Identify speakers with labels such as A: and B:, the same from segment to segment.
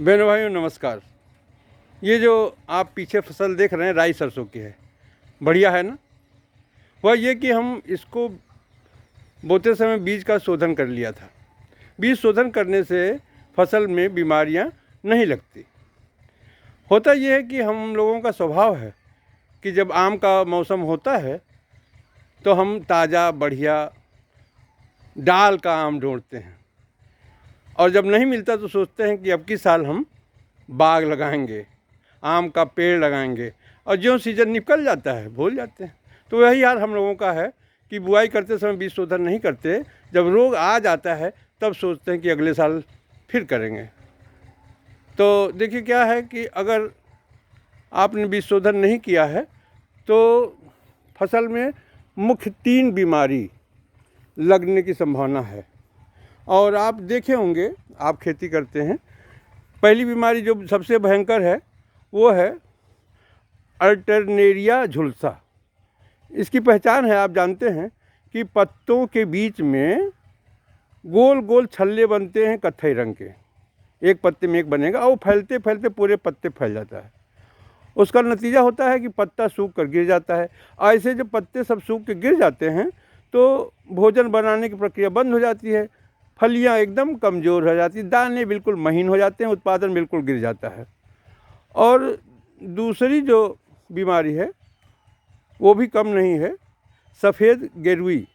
A: बहनों भाइयों नमस्कार। ये जो आप पीछे फसल देख रहे हैं राई सरसों की है, बढ़िया है ना। वह ये कि हम इसको बोते समय बीज का शोधन कर लिया था। बीज शोधन करने से फसल में बीमारियां नहीं लगती। होता ये है कि हम लोगों का स्वभाव है कि जब आम का मौसम होता है तो हम ताज़ा बढ़िया डाल का आम ढूंढते हैं, और जब नहीं मिलता तो सोचते हैं कि अब की साल हम बाग लगाएंगे, आम का पेड़ लगाएंगे, और जो सीज़न निकल जाता है भूल जाते हैं। तो वही हाल हम लोगों का है कि बुआई करते समय बीज शोधन नहीं करते, जब रोग आ जाता है तब सोचते हैं कि अगले साल फिर करेंगे। तो देखिए क्या है कि अगर आपने बीज शोधन नहीं किया है तो फसल में मुख्य 3 बीमारी लगने की संभावना है। और आप देखे होंगे, आप खेती करते हैं, पहली बीमारी जो सबसे भयंकर है वो है अल्टरनेरिया झुलसा। इसकी पहचान है, आप जानते हैं कि पत्तों के बीच में गोल गोल छल्ले बनते हैं कत्थई रंग के। एक पत्ते में एक बनेगा और फैलते फैलते पूरे पत्ते फैल जाता है। उसका नतीजा होता है कि पत्ता सूख कर गिर जाता है। ऐसे जब पत्ते सब सूख के गिर जाते हैं तो भोजन बनाने की प्रक्रिया बंद हो जाती है, फलियां एकदम कमज़ोर हो जाती, दाने बिल्कुल महीन हो जाते हैं, उत्पादन बिल्कुल गिर जाता है। और दूसरी जो बीमारी है वो भी कम नहीं है, सफ़ेद गेरुई।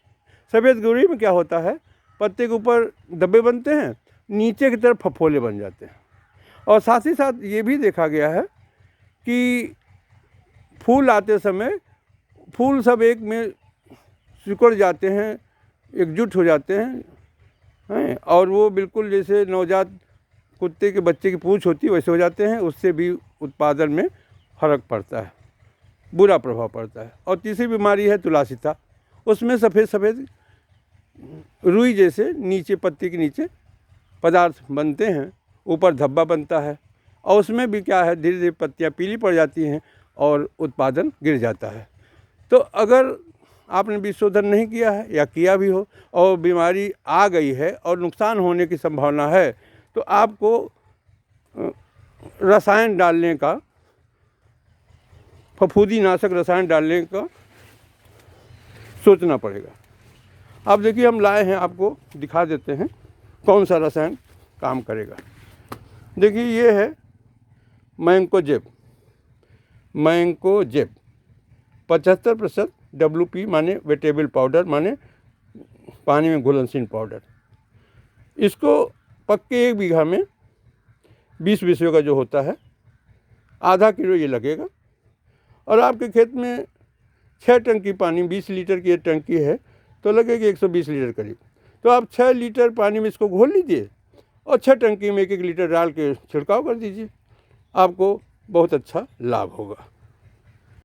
A: सफ़ेद गेरुई में क्या होता है, पत्ते के ऊपर धब्बे बनते हैं, नीचे की तरफ फफोले बन जाते हैं। और साथ ही साथ ये भी देखा गया है कि फूल आते समय फूल सब एक में सिकुड़ जाते हैं, एकजुट हो जाते हैं, और वो बिल्कुल जैसे नवजात कुत्ते के बच्चे की पूंछ होती है वैसे हो जाते हैं। उससे भी उत्पादन में फ़र्क पड़ता है, बुरा प्रभाव पड़ता है। और तीसरी बीमारी है तुलासिता। उसमें सफ़ेद सफ़ेद रुई जैसे नीचे पत्ती के नीचे पदार्थ बनते हैं, ऊपर धब्बा बनता है, और उसमें भी क्या है, धीरे धीरे पत्तियाँ पीली पड़ जाती हैं और उत्पादन गिर जाता है। तो अगर आपने बीज शोधन नहीं किया है या किया भी हो और बीमारी आ गई है और नुकसान होने की संभावना है तो आपको रसायन डालने का, फफूंदीनाशक रसायन डालने का सोचना पड़ेगा। अब देखिए हम लाए हैं, आपको दिखा देते हैं कौन सा रसायन काम करेगा। देखिए ये है मैंकोजेब 75% WP माने वेटेबल पाउडर, माने पानी में घुलनशील पाउडर। इसको पक्के 1 बीघा में 20 विषयों का जो होता है आधा किलो ये लगेगा। और आपके खेत में 6 टंकी पानी, 20 लीटर की ये टंकी है तो लगेगी 120 लीटर करीब। तो आप 6 लीटर पानी में इसको घोल लीजिए और 6 टंकी में 1-1 लीटर डाल के छिड़काव कर दीजिए, आपको बहुत अच्छा लाभ होगा।